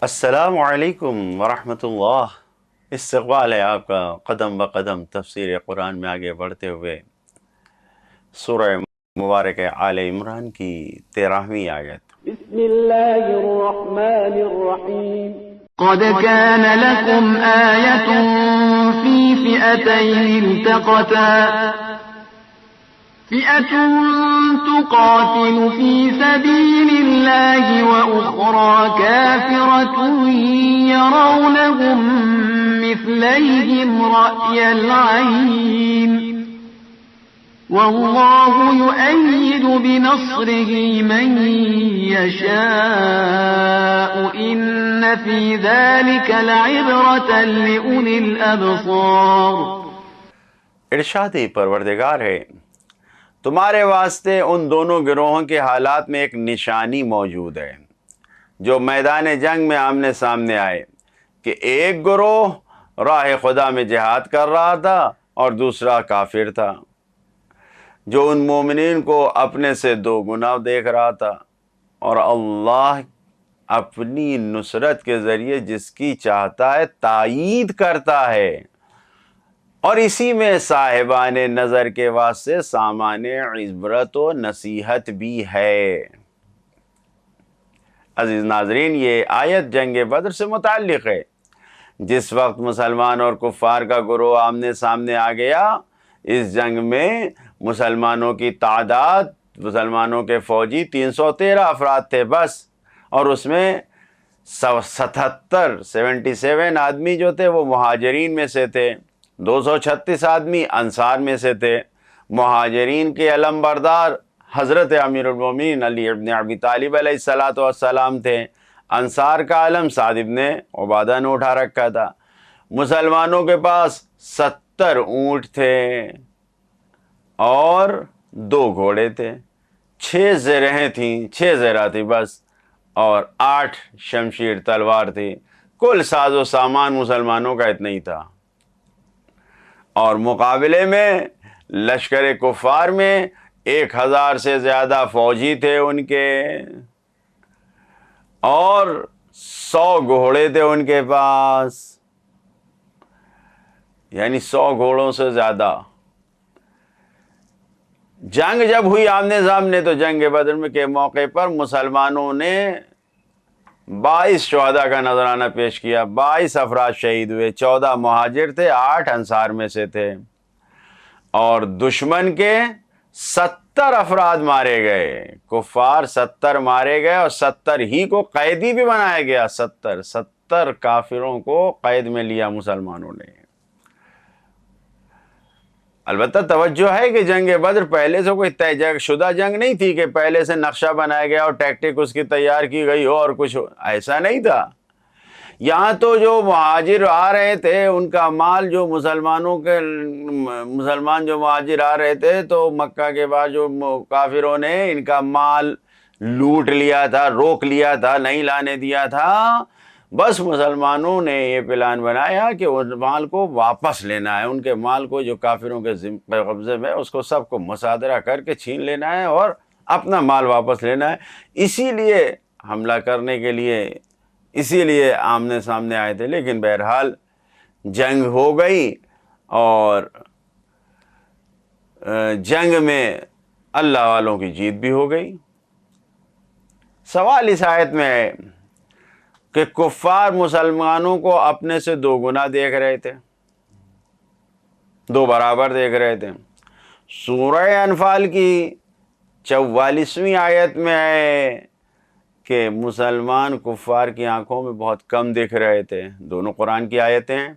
السلام علیکم ورحمۃ اللہ۔ استقبال ہے آپ کا قدم بقدم تفسیر قرآن میں آگے بڑھتے ہوئے سورہ مبارک آل عمران کی 13ویں آیت۔ بسم الله الرحمن الرحيم. قد كان لكم آية في فئتين التقتا فئة تقاتل في سبيل الله وأخرى كافرة يرونهم مثليهم رأي العين والله يؤيد بنصره من يشاء إن في ذلك لعبرة لأولي الأبصار۔ ارشاد پروردگار ہے، تمہارے واسطے ان دونوں گروہوں کے حالات میں ایک نشانی موجود ہے جو میدان جنگ میں آمنے سامنے آئے، کہ ایک گروہ راہ خدا میں جہاد کر رہا تھا اور دوسرا کافر تھا، جو ان مومنین کو اپنے سے دو گنا دیکھ رہا تھا، اور اللہ اپنی نصرت کے ذریعے جس کی چاہتا ہے تائید کرتا ہے، اور اسی میں صاحبان نظر کے واسطے سامان عبرت و نصیحت بھی ہے۔ عزیز ناظرین، یہ آیت جنگ بدر سے متعلق ہے۔ جس وقت مسلمان اور کفار کا گروہ آمنے سامنے آ گیا، اس جنگ میں مسلمانوں کی تعداد، مسلمانوں کے فوجی 313 افراد تھے بس، اور اس میں 77 آدمی جو تھے وہ مہاجرین میں سے تھے، 236 آدمی انصار میں سے تھے۔ مہاجرین کے علم بردار حضرت امیر المومنین علی ابن ابی طالب علیہ السلام تھے، انصار کا علم سعد ابن عبادہ نے اٹھا رکھا تھا۔ مسلمانوں کے پاس 70 اونٹ تھے اور 2 گھوڑے تھے، 6 زرہیں تھیں، 6 زرہ تھی بس، اور 8 شمشیر تلوار تھی۔ کل ساز و سامان مسلمانوں کا اتنا ہی تھا، اور مقابلے میں لشکر کفار میں 1000 سے زیادہ فوجی تھے ان کے، اور 100 گھوڑے تھے ان کے پاس، یعنی 100 گھوڑوں سے زیادہ۔ جنگ جب ہوئی آمنے سامنے، تو جنگ بدر میں کے موقع پر مسلمانوں نے 22 شہداء کا نذرانہ پیش کیا، 22 افراد شہید ہوئے، 14 مہاجر تھے، 8 انصار میں سے تھے، اور دشمن کے 70 افراد مارے گئے، کفار 70 مارے گئے، اور 70 ہی کو قیدی بھی بنایا گیا۔ 70 کافروں کو قید میں لیا مسلمانوں نے۔ البتہ توجہ ہے کہ جنگ بدر پہلے سے کوئی طے شدہ جنگ نہیں تھی کہ پہلے سے نقشہ بنایا گیا اور ٹیکٹک اس کی تیار کی گئی ہو اور کچھ ایسا نہیں تھا۔ یہاں تو جو مہاجر آ رہے تھے ان کا مال، جو مسلمان جو مہاجر آ رہے تھے، تو مکہ کے بعد جو کافروں نے ان کا مال لوٹ لیا تھا، روک لیا تھا، نہیں لانے دیا تھا۔ بس مسلمانوں نے یہ پلان بنایا کہ اس مال کو واپس لینا ہے، ان کے مال کو جو کافروں کے قبضے میں، اس کو سب کو مصادرہ کر کے چھین لینا ہے اور اپنا مال واپس لینا ہے۔ اسی لیے حملہ کرنے کے لیے، اسی لیے آمنے سامنے آئے تھے۔ لیکن بہرحال جنگ ہو گئی، اور جنگ میں اللہ والوں کی جیت بھی ہو گئی۔ سوال اس آیت میں ہے کہ کفار مسلمانوں کو اپنے سے 2 گنا دیکھ رہے تھے، 2 برابر دیکھ رہے تھے۔ سورہ انفال کی 44ویں آیت میں ہے کہ مسلمان کفار کی آنکھوں میں بہت کم دکھ رہے تھے۔ دونوں قرآن کی آیتیں ہیں،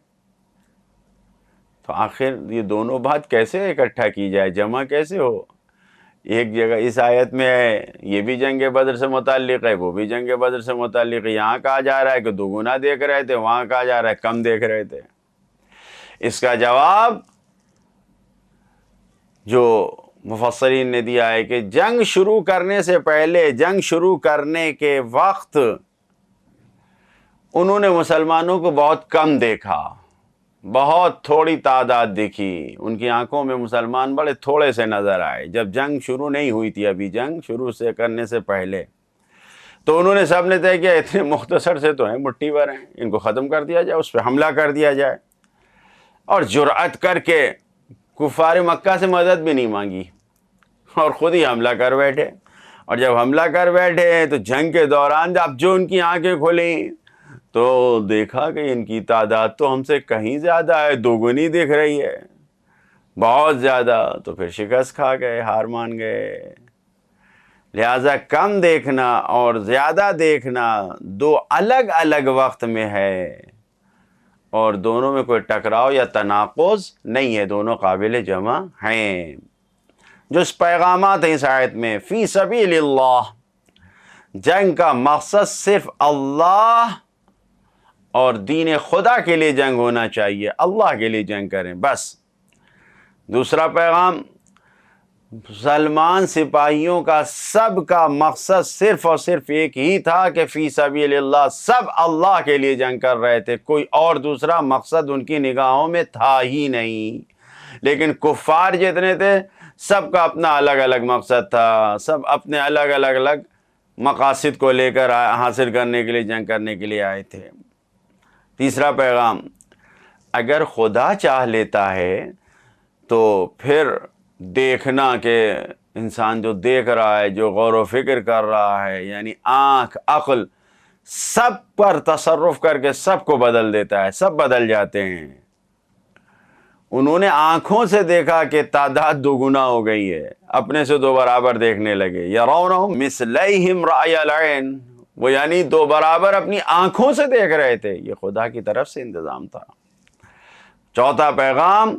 تو آخر یہ دونوں بات کیسے اکٹھا کی جائے، جمع کیسے ہو؟ ایک جگہ اس آیت میں ہے یہ بھی جنگ بدر سے متعلق ہے، وہ بھی جنگ بدر سے متعلق ہے، یہاں کہا جا رہا ہے کہ 2 گنا دیکھ رہے تھے، وہاں کہا جا رہا ہے کم دیکھ رہے تھے۔ اس کا جواب جو مفسرین نے دیا ہے کہ جنگ شروع کرنے سے پہلے، جنگ شروع کرنے کے وقت انہوں نے مسلمانوں کو بہت کم دیکھا، بہت تھوڑی تعداد دکھی، ان کی آنکھوں میں مسلمان بڑے تھوڑے سے نظر آئے۔ جب جنگ شروع نہیں ہوئی تھی، ابھی جنگ شروع سے کرنے سے پہلے، تو انہوں نے سب نے طے کیا اتنے مختصر سے تو ہیں، مٹھی بھر ہیں، ان کو ختم کر دیا جائے، اس پہ حملہ کر دیا جائے، اور جرأت کر کے کفار مکہ سے مدد بھی نہیں مانگی اور خود ہی حملہ کر بیٹھے۔ اور جب حملہ کر بیٹھے تو جنگ کے دوران اب جو ان کی آنکھیں کھلیں تو دیکھا کہ ان کی تعداد تو ہم سے کہیں زیادہ ہے، دوگنی دکھ رہی ہے، بہت زیادہ۔ تو پھر شکست کھا گئے، ہار مان گئے۔ لہذا کم دیکھنا اور زیادہ دیکھنا دو الگ الگ وقت میں ہے، اور دونوں میں کوئی ٹکراؤ یا تناقض نہیں ہے، دونوں قابل جمع ہیں۔ جو اس پیغامات ہیں اس آیت میں، فی سبیل اللہ، جنگ کا مقصد صرف اللہ اور دین خدا کے لیے جنگ ہونا چاہیے، اللہ کے لیے جنگ کریں بس۔ دوسرا پیغام، مسلمان سپاہیوں کا سب کا مقصد صرف اور صرف ایک ہی تھا کہ فی سبیل اللہ، سب اللہ کے لیے جنگ کر رہے تھے، کوئی اور دوسرا مقصد ان کی نگاہوں میں تھا ہی نہیں۔ لیکن کفار جتنے تھے سب کا اپنا الگ الگ مقصد تھا، سب اپنے الگ الگ مقاصد کو لے کر حاصل کرنے کے لیے جنگ کرنے کے لیے آئے تھے۔ تیسرا پیغام، اگر خدا چاہ لیتا ہے تو پھر دیکھنا کہ انسان جو دیکھ رہا ہے، جو غور و فکر کر رہا ہے، یعنی آنکھ، عقل، سب پر تصرف کر کے سب کو بدل دیتا ہے، سب بدل جاتے ہیں۔ انہوں نے آنکھوں سے دیکھا کہ تعداد دوگنا ہو گئی ہے، اپنے سے دو برابر دیکھنے لگے، یرونہم مثلیہم رأی العین، وہ یعنی دو برابر اپنی آنکھوں سے دیکھ رہے تھے۔ یہ خدا کی طرف سے انتظام تھا۔ چوتھا پیغام،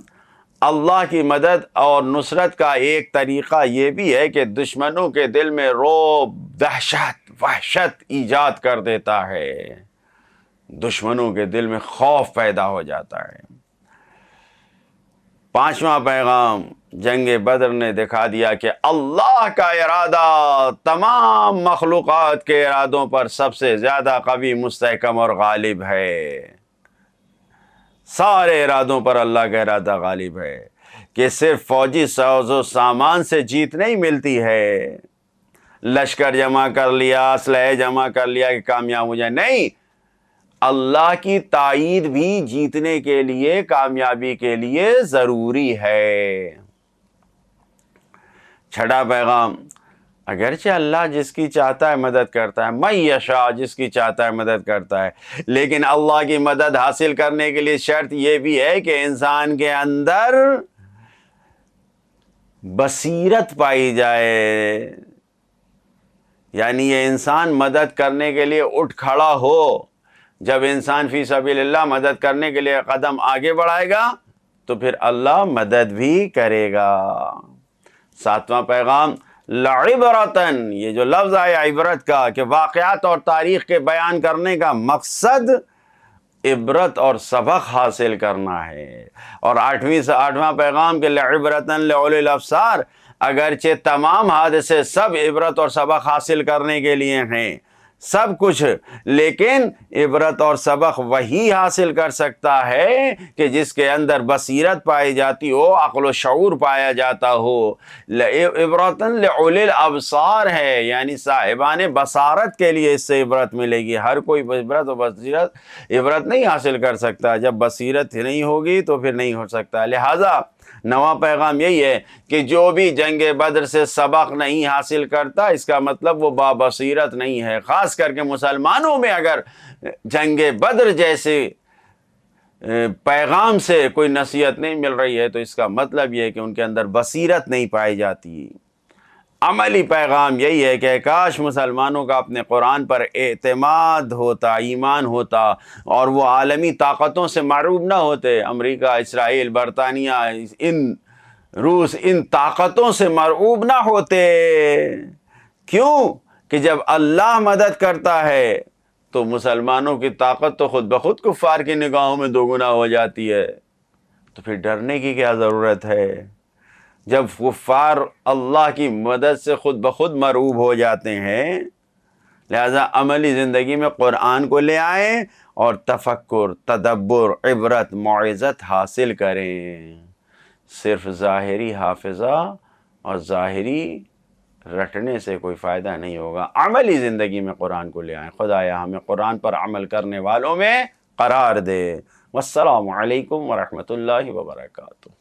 اللہ کی مدد اور نصرت کا ایک طریقہ یہ بھی ہے کہ دشمنوں کے دل میں رعب، دہشت، وحشت ایجاد کر دیتا ہے، دشمنوں کے دل میں خوف پیدا ہو جاتا ہے۔ پانچواں پیغام، جنگ بدر نے دکھا دیا کہ اللہ کا ارادہ تمام مخلوقات کے ارادوں پر سب سے زیادہ قوی، مستحکم اور غالب ہے۔ سارے ارادوں پر اللہ کا ارادہ غالب ہے، کہ صرف فوجی ساز و سامان سے جیت نہیں ملتی ہے، لشکر جمع کر لیا، اسلحے جمع کر لیا کہ کامیاب ہو جائے، نہیں، اللہ کی تائید بھی جیتنے کے لیے، کامیابی کے لیے ضروری ہے۔ چھٹا پیغام، اگرچہ اللہ جس کی چاہتا ہے مدد کرتا ہے، من یشاء، جس کی چاہتا ہے مدد کرتا ہے، لیکن اللہ کی مدد حاصل کرنے کے لیے شرط یہ بھی ہے کہ انسان کے اندر بصیرت پائی جائے، یعنی یہ انسان مدد کرنے کے لیے اٹھ کھڑا ہو۔ جب انسان فی سبیل اللہ مدد کرنے کے لیے قدم آگے بڑھائے گا تو پھر اللہ مدد بھی کرے گا۔ ساتواں پیغام، لعبرتن، یہ جو لفظ آیا عبرت کا، کہ واقعات اور تاریخ کے بیان کرنے کا مقصد عبرت اور سبق حاصل کرنا ہے۔ اور آٹھواں پیغام کہ لعبرتن لأولی الابصار، اگرچہ تمام حادثے سب عبرت اور سبق حاصل کرنے کے لیے ہیں، سب کچھ، لیکن عبرت اور سبق وہی حاصل کر سکتا ہے کہ جس کے اندر بصیرت پائی جاتی ہو، عقل و شعور پایا جاتا ہو۔ عبرتن لأولی الابصار ہے، یعنی صاحبان بصارت کے لیے اس سے عبرت ملے گی۔ ہر کوئی عبرت و بصیرت عبرت نہیں حاصل کر سکتا، جب بصیرت نہیں ہوگی تو پھر نہیں ہو سکتا۔ لہٰذا نواں پیغام یہی ہے کہ جو بھی جنگ بدر سے سبق نہیں حاصل کرتا، اس کا مطلب وہ بابصیرت نہیں ہے۔ خاص کر کے مسلمانوں میں اگر جنگ بدر جیسے پیغام سے کوئی نصیحت نہیں مل رہی ہے تو اس کا مطلب یہ ہے کہ ان کے اندر بصیرت نہیں پائی جاتی۔ عملی پیغام یہی ہے کہ کاش مسلمانوں کا اپنے قرآن پر اعتماد ہوتا، ایمان ہوتا، اور وہ عالمی طاقتوں سے معروب نہ ہوتے، امریکہ، اسرائیل، برطانیہ، روس، ان طاقتوں سے مرعوب نہ ہوتے۔ کیوں؟ کہ جب اللہ مدد کرتا ہے تو مسلمانوں کی طاقت تو خود بخود کفار کی نگاہوں میں دوگنا ہو جاتی ہے، تو پھر ڈرنے کی کیا ضرورت ہے؟ جب کفار اللہ کی مدد سے خود بخود مرعوب ہو جاتے ہیں۔ لہذا عملی زندگی میں قرآن کو لے آئیں اور تفکر، تدبر، عبرت، موعظت حاصل کریں۔ صرف ظاہری حافظہ اور ظاہری رٹنے سے کوئی فائدہ نہیں ہوگا، عملی زندگی میں قرآن کو لے آئیں۔ خدایا ہمیں قرآن پر عمل کرنے والوں میں قرار دے۔ والسلام علیکم ورحمۃ اللہ وبرکاتہ۔